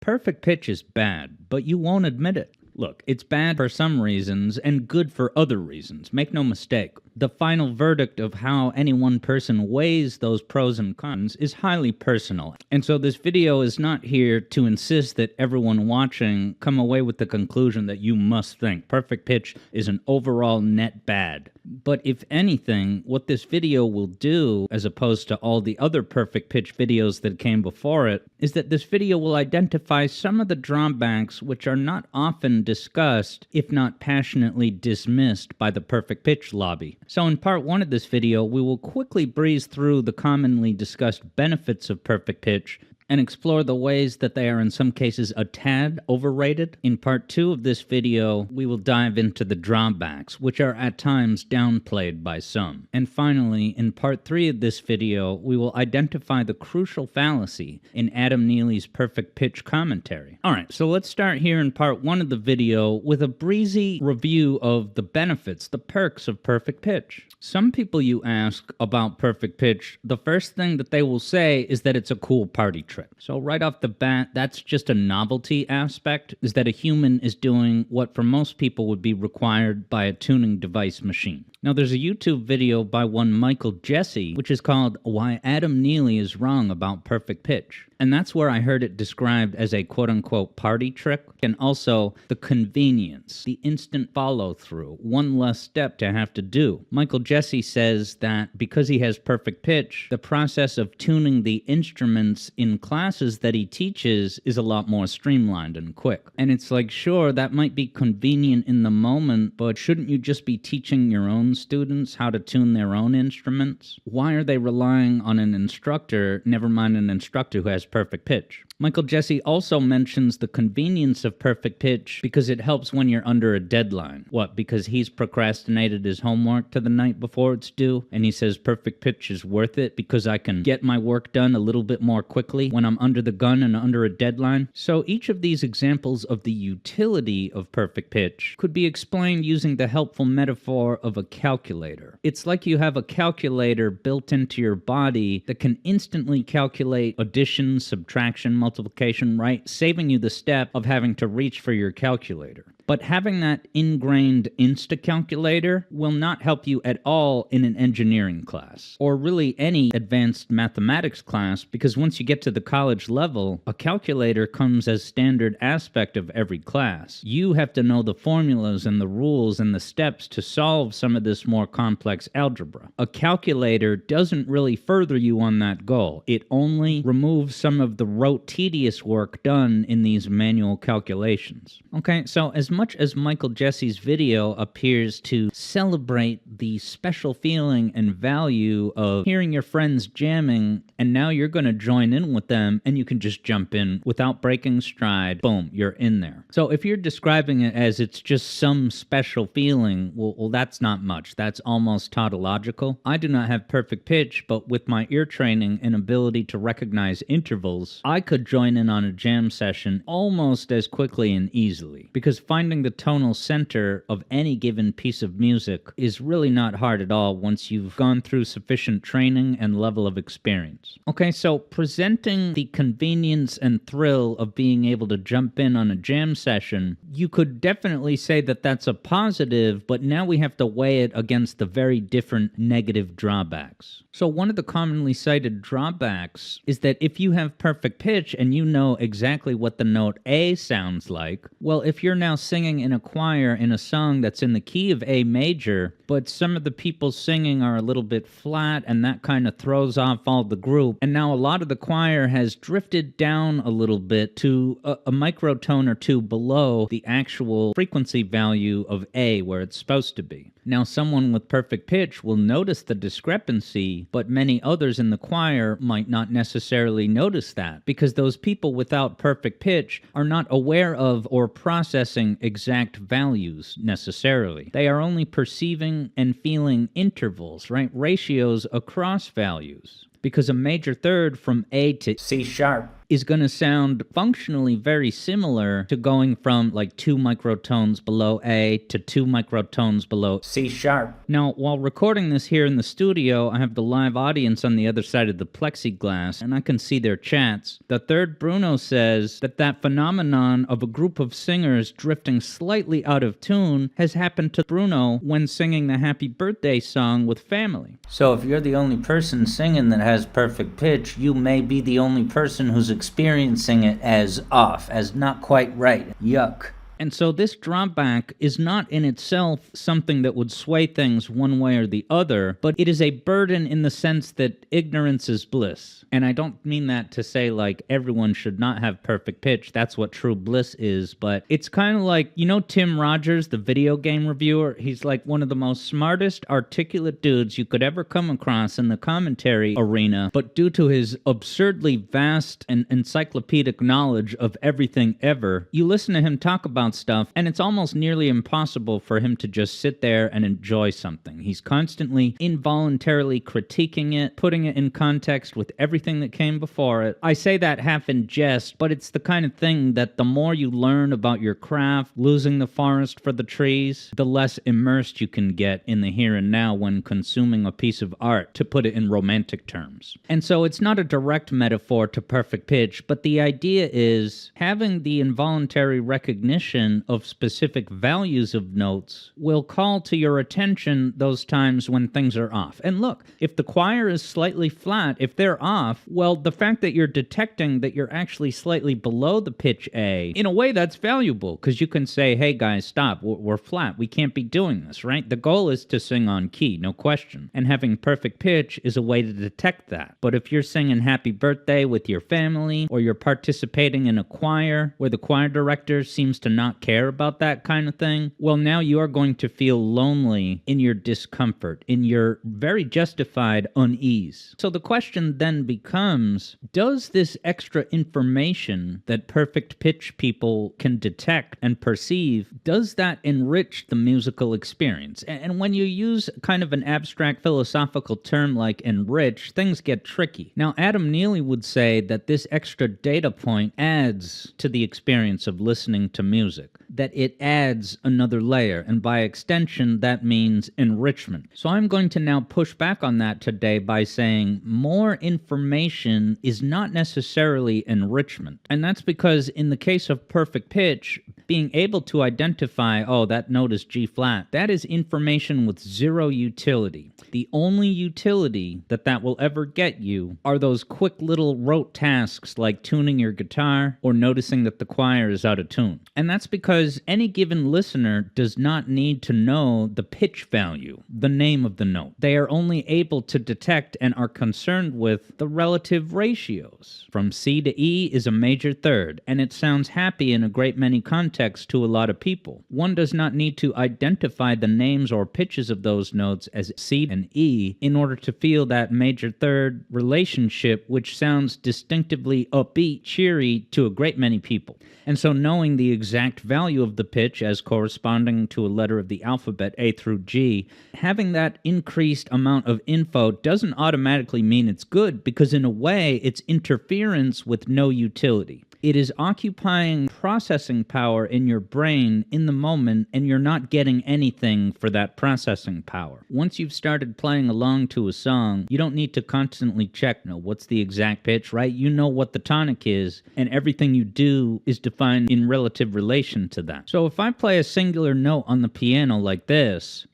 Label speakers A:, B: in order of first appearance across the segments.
A: Perfect pitch is bad, but you won't admit it. Look, it's bad for some reasons and good for other reasons. Make no mistake. The final verdict of how any one person weighs those pros and cons is highly personal. And so this video is not here to insist that everyone watching come away with the conclusion that you must think perfect pitch is an overall net bad. But if anything, what this video will do, as opposed to all the other perfect pitch videos that came before it, is that this video will identify some of the drawbacks which are not often discussed, if not passionately dismissed by the perfect pitch lobby. So in part 1 of this video, we will quickly breeze through the commonly discussed benefits of perfect pitch and explore the ways that they are in some cases a tad overrated. In part 2 of this video, we will dive into the drawbacks, which are at times downplayed by some. And finally, in part 3 of this video, we will identify the crucial fallacy in Adam Neely's perfect pitch commentary. Alright, so let's start here in part 1 of the video with a breezy review of the benefits, the perks of perfect pitch. Some people you ask about perfect pitch, the first thing that they will say is that it's a cool party trick. So right off the bat, that's just a novelty aspect, is that a human is doing what for most people would be required by a tuning device machine. Now there's a YouTube video by one Michael Jesse, which is called Why Adam Neely is Wrong About Perfect Pitch. And that's where I heard it described as a quote-unquote party trick, and also the convenience, the instant follow-through, one less step to have to do. Michael Jesse says that because he has perfect pitch, the process of tuning the instruments in classes that he teaches is a lot more streamlined and quick. And it's like, sure, that might be convenient in the moment, but shouldn't you just be teaching your own students how to tune their own instruments? Why are they relying on an instructor, never mind an instructor who has perfect pitch? Michael Jesse also mentions the convenience of perfect pitch because it helps when you're under a deadline. What, because he's procrastinated his homework to the night before it's due, and he says perfect pitch is worth it because I can get my work done a little bit more quickly when I'm under the gun and under a deadline? So each of these examples of the utility of perfect pitch could be explained using the helpful metaphor of a calculator. It's like you have a calculator built into your body that can instantly calculate addition, subtraction, multiplication, right? Saving you the step of having to reach for your calculator. But having that ingrained Insta-calculator will not help you at all in an engineering class, or really any advanced mathematics class, because once you get to the college level, a calculator comes as standard aspect of every class. You have to know the formulas and the rules and the steps to solve some of this more complex algebra. A calculator doesn't really further you on that goal. It only removes some of the rote, tedious work done in these manual calculations. Okay, so as much as Michael Jesse's video appears to celebrate the special feeling and value of hearing your friends jamming, and now you're going to join in with them and you can just jump in without breaking stride, boom, you're in there. So if you're describing it as it's just some special feeling, well that's not much. That's almost tautological. I do not have perfect pitch, but with my ear training and ability to recognize intervals, I could join in on a jam session almost as quickly and easily, because finding the tonal center of any given piece of music is really not hard at all once you've gone through sufficient training and level of experience. Okay, so presenting the convenience and thrill of being able to jump in on a jam session, you could definitely say that that's a positive, but now we have to weigh it against the very different negative drawbacks. So one of the commonly cited drawbacks is that if you have perfect pitch and you know exactly what the note A sounds like, well, if you're now singing in a choir in a song that's in the key of A major, but some of the people singing are a little bit flat and that kind of throws off all the group, and now a lot of the choir has drifted down a little bit to a microtone or two below the actual frequency value of A where it's supposed to be. Now someone with perfect pitch will notice the discrepancy, but many others in the choir might not necessarily notice that, because those people without perfect pitch are not aware of or processing exact values necessarily. They are only perceiving and feeling intervals, right? Ratios across values. Because a major third from A to C sharp is going to sound functionally very similar to going from like 2 microtones below A to 2 microtones below C sharp. Now, while recording this here in the studio, I have the live audience on the other side of the plexiglass, and I can see their chats. The third Bruno says that phenomenon of a group of singers drifting slightly out of tune has happened to Bruno when singing the Happy Birthday song with family. So if you're the only person singing that has perfect pitch, you may be the only person who's experiencing it as off, as not quite right. Yuck. And so this drawback is not in itself something that would sway things one way or the other, but it is a burden in the sense that ignorance is bliss. And I don't mean that to say like everyone should not have perfect pitch. That's what true bliss is. But it's kind of like, you know, Tim Rogers, the video game reviewer, he's like one of the most smartest, articulate dudes you could ever come across in the commentary arena. But due to his absurdly vast and encyclopedic knowledge of everything ever, you listen to him talk about stuff, and it's almost nearly impossible for him to just sit there and enjoy something. He's constantly involuntarily critiquing it, putting it in context with everything that came before it. I say that half in jest, but it's the kind of thing that the more you learn about your craft, losing the forest for the trees, the less immersed you can get in the here and now when consuming a piece of art, to put it in romantic terms. And so it's not a direct metaphor to perfect pitch, but the idea is having the involuntary recognition of specific values of notes will call to your attention those times when things are off. And look, if the choir is slightly flat, if they're off, well, the fact that you're detecting that you're actually slightly below the pitch A, in a way that's valuable, because you can say, hey guys, stop, we're flat, we can't be doing this, right? The goal is to sing on key, no question. And having perfect pitch is a way to detect that. But if you're singing Happy Birthday with your family, or you're participating in a choir where the choir director seems to not care about that kind of thing, well, now you are going to feel lonely in your discomfort, in your very justified unease. So the question then becomes, does this extra information that perfect pitch people can detect and perceive, does that enrich the musical experience? And when you use kind of an abstract philosophical term like enrich, things get tricky. Now, Adam Neely would say that this extra data point adds to the experience of listening to music, that it adds another layer, and by extension, that means enrichment. So I'm going to now push back on that today by saying more information is not necessarily enrichment. And that's because in the case of perfect pitch, being able to identify, oh, that note is G flat, that is information with zero utility. The only utility that will ever get you are those quick little rote tasks like tuning your guitar or noticing that the choir is out of tune. And that's because any given listener does not need to know the pitch value, the name of the note. They are only able to detect and are concerned with the relative ratios. From C to E is a major third, and it sounds happy in a great many contexts to a lot of people. One does not need to identify the names or pitches of those notes as C and E in order to feel that major third relationship, which sounds distinctively upbeat, cheery to a great many people. And so knowing the exact value of the pitch as corresponding to a letter of the alphabet A through G, having that increased amount of info doesn't automatically mean it's good, because in a way it's interference with no utility. It is occupying processing power in your brain in the moment, and you're not getting anything for that processing power. Once you've started playing along to a song, you don't need to constantly check, no, what's the exact pitch, right? You know what the tonic is, and everything you do is defined in relative relation to that. So if I play a singular note on the piano like this,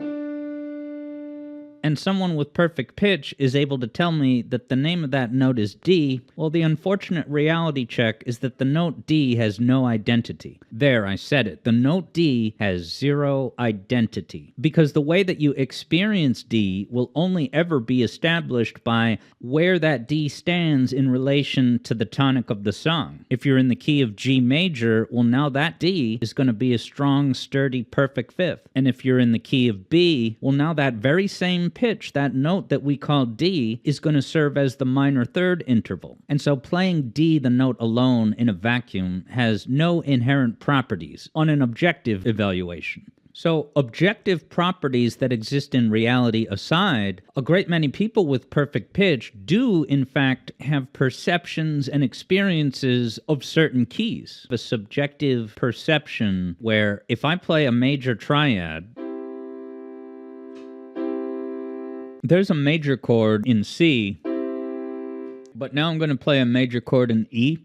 A: and someone with perfect pitch is able to tell me that the name of that note is D, well, the unfortunate reality check is that the note D has no identity. There, I said it. The note D has zero identity. Because the way that you experience D will only ever be established by where that D stands in relation to the tonic of the song. If you're in the key of G major, well, now that D is going to be a strong, sturdy, perfect fifth. And if you're in the key of B, well, now that very same pitch, that note that we call D, is going to serve as the minor third interval. And so playing D, the note alone in a vacuum, has no inherent properties on an objective evaluation. So, objective properties that exist in reality aside, a great many people with perfect pitch do, in fact, have perceptions and experiences of certain keys. A subjective perception where if I play a major triad, there's a major chord in C, but now I'm going to play a major chord in E.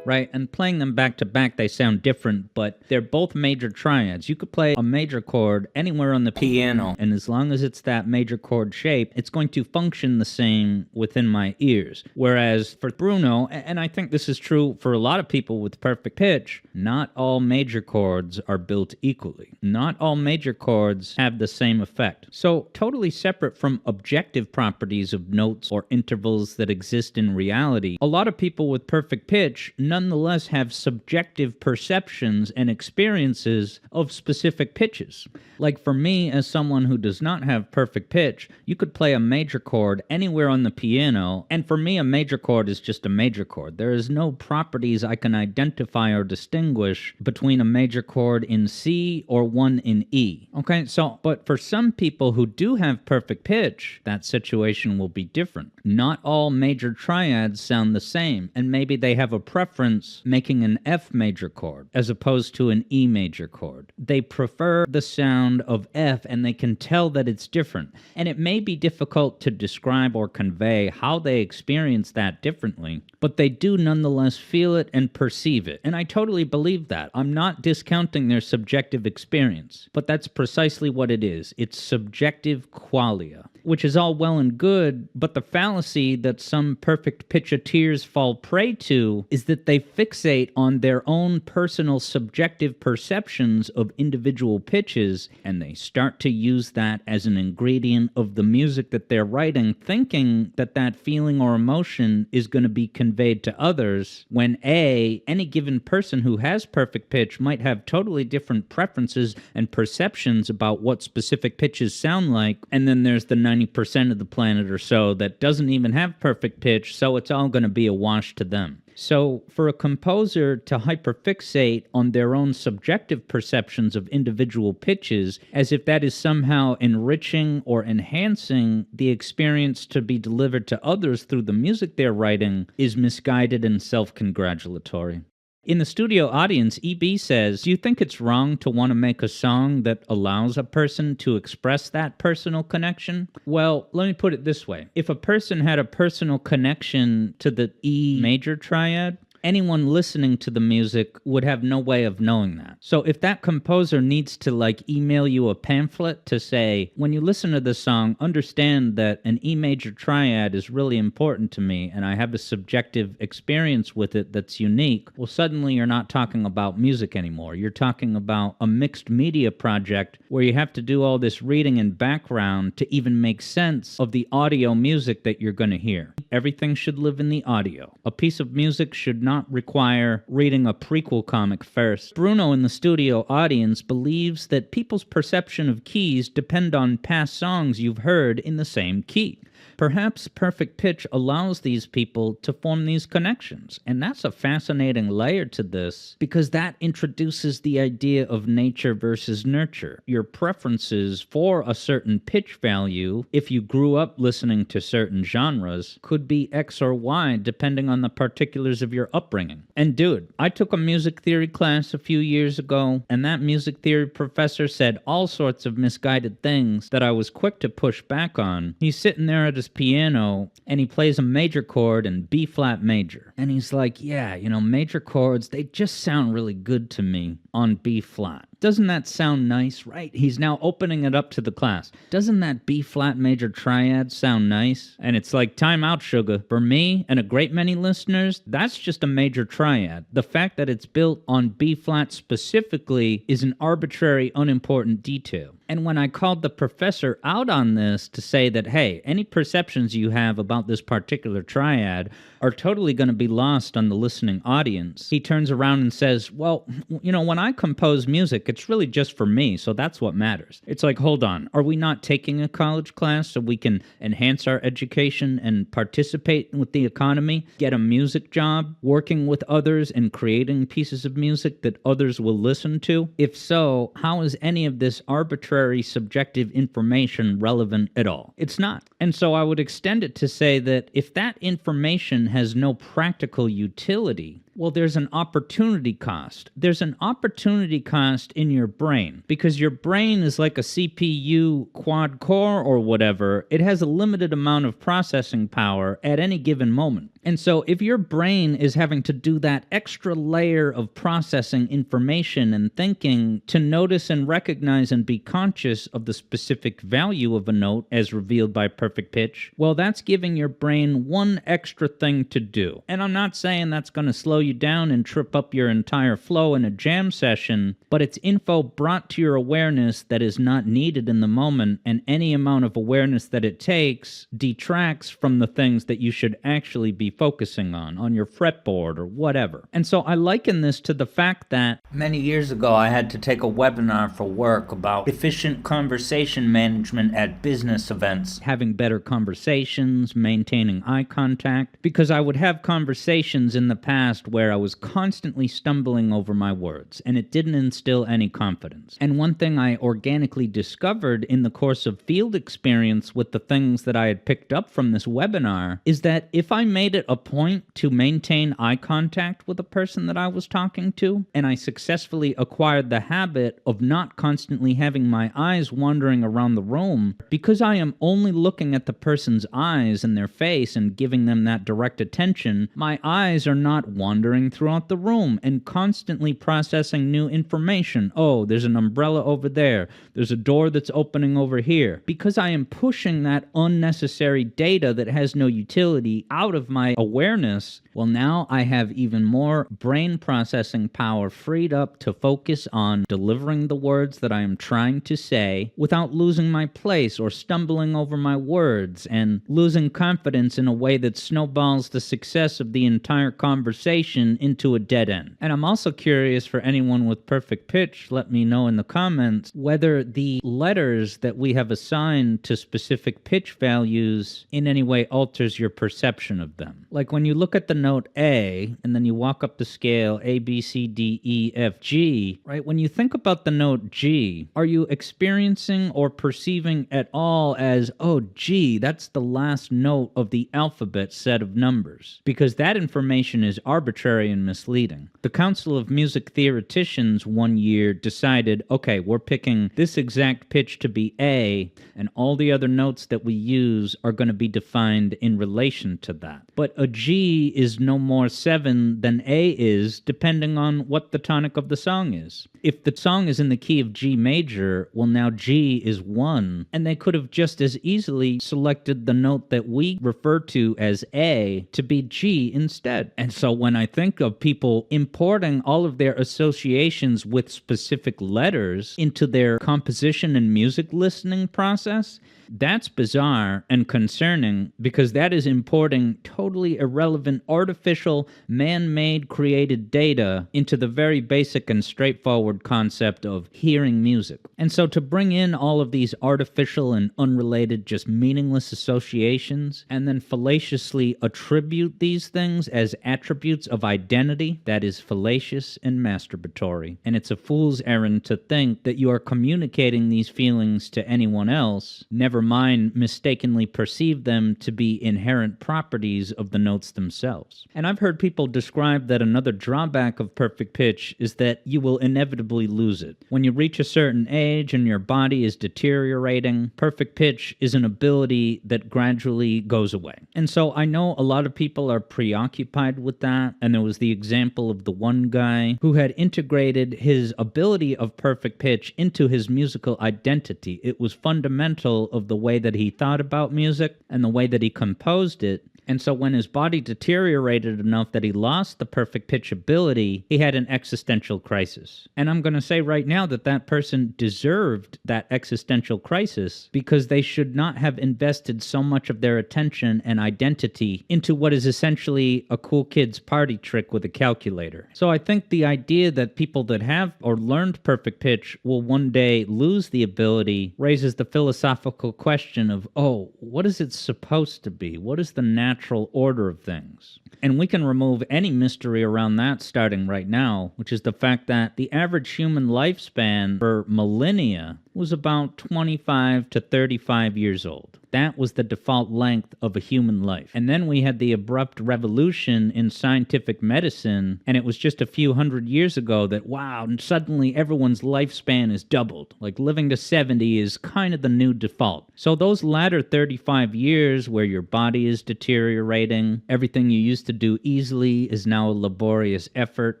A: Right, and playing them back to back, they sound different, but they're both major triads. You could play a major chord anywhere on the piano, and as long as it's that major chord shape, it's going to function the same within my ears. Whereas for Bruno, and I think this is true for a lot of people with perfect pitch, not all major chords are built equally. Not all major chords have the same effect. So, totally separate from objective properties of notes or intervals that exist in reality, a lot of people with perfect pitch nonetheless have subjective perceptions and experiences of specific pitches. Like for me, as someone who does not have perfect pitch, you could play a major chord anywhere on the piano, and for me a major chord is just a major chord. There is no properties I can identify or distinguish between a major chord in C or one in E. Okay, so, but for some people who do have perfect pitch, that situation will be different. Not all major triads sound the same, and maybe they have a preference making an F major chord as opposed to an E major chord. They prefer the sound of F and they can tell that it's different. And it may be difficult to describe or convey how they experience that differently, but they do nonetheless feel it and perceive it. And I totally believe that. I'm not discounting their subjective experience, but that's precisely what it is. It's subjective qualia, which is all well and good, but the fallacy that some perfect pitcheteers fall prey to is that they fixate on their own personal subjective perceptions of individual pitches, and they start to use that as an ingredient of the music that they're writing, thinking that that feeling or emotion is going to be conveyed to others, when any given person who has perfect pitch might have totally different preferences and perceptions about what specific pitches sound like, and then there's the 90% of the planet or so that doesn't even have perfect pitch, so it's all going to be a wash to them. So, for a composer to hyperfixate on their own subjective perceptions of individual pitches as if that is somehow enriching or enhancing the experience to be delivered to others through the music they're writing is misguided and self-congratulatory. In the studio audience, EB says, do you think it's wrong to want to make a song that allows a person to express that personal connection? Well, let me put it this way. If a person had a personal connection to the E major triad, anyone listening to the music would have no way of knowing that. So if that composer needs to email you a pamphlet to say, when you listen to this song, understand that an E major triad is really important to me and I have a subjective experience with it that's unique, well, suddenly you're not talking about music anymore. You're talking about a mixed media project where you have to do all this reading and background to even make sense of the audio music that you're going to hear. Everything should live in the audio. A piece of music should not require reading a prequel comic first. Bruno in the studio audience believes that people's perception of keys depend on past songs you've heard in the same key. Perhaps perfect pitch allows these people to form these connections, and that's a fascinating layer to this because that introduces the idea of nature versus nurture. Your preferences for a certain pitch value, if you grew up listening to certain genres, could be X or Y depending on the particulars of your upbringing. And dude, I took a music theory class a few years ago, and that music theory professor said all sorts of misguided things that I was quick to push back on. He's sitting there at his piano and he plays a major chord in B flat major, and he's like, yeah, major chords, they just sound really good to me on B flat. Doesn't that sound nice, right? He's now opening it up to the class. Doesn't that B flat major triad sound nice? And it's like, time out, sugar. For me and a great many listeners, that's just a major triad. The fact that it's built on B flat specifically is an arbitrary, unimportant detail. And when I called the professor out on this to say that, hey, any perceptions you have about this particular triad are totally going to be lost on the listening audience, he turns around and says, well, when I compose music, it's really just for me, so that's what matters. It's like, hold on, are we not taking a college class so we can enhance our education and participate with the economy, get a music job, working with others and creating pieces of music that others will listen to? If so, how is any of this arbitrary subjective information relevant at all? It's not. And so I would extend it to say that if that information has no practical utility, well, there's an opportunity cost. There's an opportunity cost in your brain because your brain is like a CPU quad core or whatever. It has a limited amount of processing power at any given moment. And so if your brain is having to do that extra layer of processing information and thinking to notice and recognize and be conscious of the specific value of a note as revealed by perfect pitch, well, that's giving your brain one extra thing to do. And I'm not saying that's going to slow you down and trip up your entire flow in a jam session, but it's info brought to your awareness that is not needed in the moment, and any amount of awareness that it takes detracts from the things that you should actually be focusing on your fretboard or whatever. And so I liken this to the fact that many years ago I had to take a webinar for work about efficient conversation management at business events, having better conversations, maintaining eye contact, because I would have conversations in the past where I was constantly stumbling over my words, and it didn't instill any confidence. And one thing I organically discovered in the course of field experience with the things that I had picked up from this webinar is that if I made it a point to maintain eye contact with a person that I was talking to, and I successfully acquired the habit of not constantly having my eyes wandering around the room, because I am only looking at the person's eyes and their face and giving them that direct attention, my eyes are not wandering throughout the room and constantly processing new information. Oh, there's an umbrella over there. There's a door that's opening over here. Because I am pushing that unnecessary data that has no utility out of my awareness, well, now I have even more brain processing power freed up to focus on delivering the words that I am trying to say without losing my place or stumbling over my words and losing confidence in a way that snowballs the success of the entire conversation into a dead end. And I'm also curious, for anyone with perfect pitch, let me know in the comments whether the letters that we have assigned to specific pitch values in any way alters your perception of them. Like when you look at the note A and then you walk up the scale A, B, C, D, E, F, G, right? When you think about the note G, are you experiencing or perceiving at all as, oh, G, that's the last note of the alphabet set of numbers? Because that information is arbitrary and misleading. The Council of Music Theoreticians one year decided, okay, we're picking this exact pitch to be A, and all the other notes that we use are going to be defined in relation to that. But a G is no more 7 than A is, depending on what the tonic of the song is. If the song is in the key of G major, well, now G is 1, and they could have just as easily selected the note that we refer to as A to be G instead. And so when I think of people importing all of their associations with specific letters into their composition and music listening process, that's bizarre and concerning, because that is importing totally irrelevant, artificial, man-made created data into the very basic and straightforward concept of hearing music. And so to bring in all of these artificial and unrelated, just meaningless associations, and then fallaciously attribute these things as attributes of identity, that is fallacious and masturbatory. And it's a fool's errand to think that you are communicating these feelings to anyone else, never mind mistakenly perceive them to be inherent properties of the notes themselves. And I've heard people describe that another drawback of perfect pitch is that you will inevitably lose it. When you reach a certain age and your body is deteriorating, perfect pitch is an ability that gradually goes away. And so I know a lot of people are preoccupied with that, and there was the example of the one guy who had integrated his ability of perfect pitch into his musical identity. It was fundamental of the way that he thought about music and the way that he composed it. And so when his body deteriorated enough that he lost the perfect pitch ability, he had an existential crisis. And I'm going to say right now that that person deserved that existential crisis because they should not have invested so much of their attention and identity into what is essentially a cool kid's party trick with a calculator. So I think the idea that people that have or learned perfect pitch will one day lose the ability raises the philosophical question of, oh, what is it supposed to be? What is the natural order of things? And we can remove any mystery around that starting right now, which is the fact that the average human lifespan for millennia was about 25 to 35 years old. That was the default length of a human life. And then we had the abrupt revolution in scientific medicine, and it was just a few hundred years ago that, wow, and suddenly everyone's lifespan is doubled. Like living to 70 is kind of the new default. So those latter 35 years where your body is deteriorating, everything you used to do easily is now a laborious effort,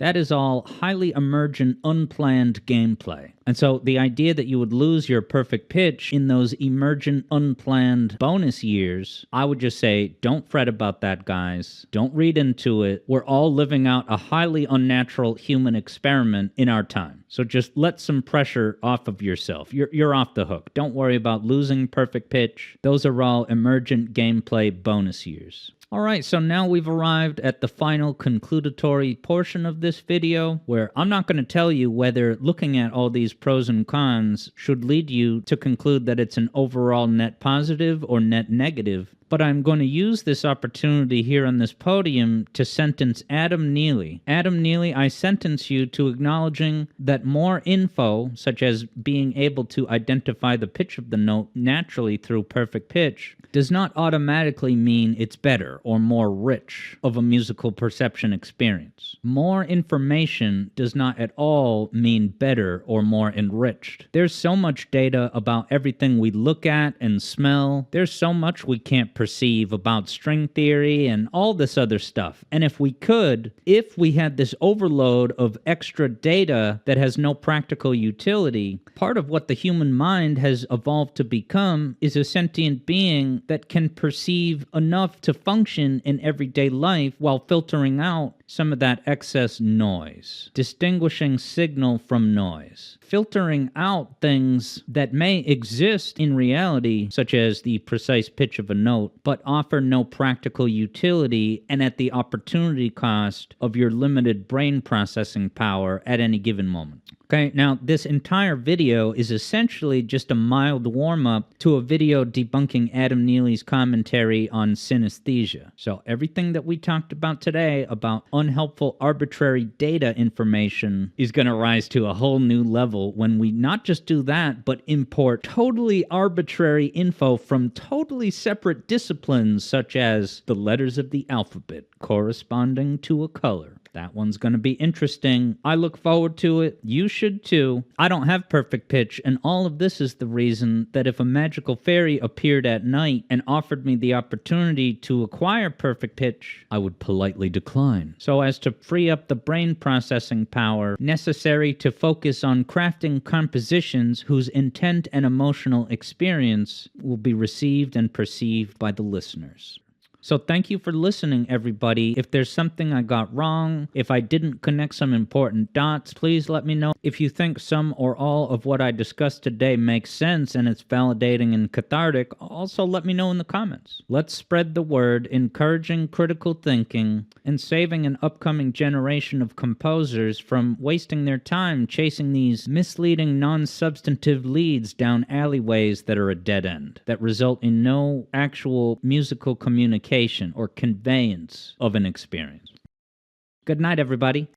A: that is all highly emergent, unplanned gameplay. And so the idea that you would lose your perfect pitch in those emergent, unplanned bonus years, I would just say, don't fret about that, guys. Don't read into it. We're all living out a highly unnatural human experiment in our time. So just let some pressure off of yourself. You're off the hook. Don't worry about losing perfect pitch. Those are all emergent gameplay bonus years. Alright, so now we've arrived at the final concludatory portion of this video, where I'm not going to tell you whether looking at all these pros and cons should lead you to conclude that it's an overall net positive or net negative, but I'm going to use this opportunity here on this podium to sentence Adam Neely. Adam Neely, I sentence you to acknowledging that more info, such as being able to identify the pitch of the note naturally through perfect pitch, does not automatically mean it's better or more rich of a musical perception experience. More information does not at all mean better or more enriched. There's so much data about everything we look at and smell. There's so much we can't perceive about string theory and all this other stuff. And if we had this overload of extra data that has no practical utility, part of what the human mind has evolved to become is a sentient being that can perceive enough to function in everyday life while filtering out some of that excess noise, distinguishing signal from noise, filtering out things that may exist in reality, such as the precise pitch of a note, but offer no practical utility and at the opportunity cost of your limited brain processing power at any given moment. Okay, now this entire video is essentially just a mild warm-up to a video debunking Adam Neely's commentary on synesthesia. So everything that we talked about today about unhelpful arbitrary data information is going to rise to a whole new level when we not just do that, but import totally arbitrary info from totally separate disciplines, such as the letters of the alphabet corresponding to a color. That one's going to be interesting. I look forward to it. You should too. I don't have perfect pitch, and all of this is the reason that if a magical fairy appeared at night and offered me the opportunity to acquire perfect pitch, I would politely decline, so as to free up the brain processing power necessary to focus on crafting compositions whose intent and emotional experience will be received and perceived by the listeners. So thank you for listening, everybody. If there's something I got wrong, if I didn't connect some important dots, please let me know. If you think some or all of what I discussed today makes sense and it's validating and cathartic, also let me know in the comments. Let's spread the word, encouraging critical thinking and saving an upcoming generation of composers from wasting their time chasing these misleading, non-substantive leads down alleyways that are a dead end, that result in no actual musical communication or conveyance of an experience. Good night, everybody.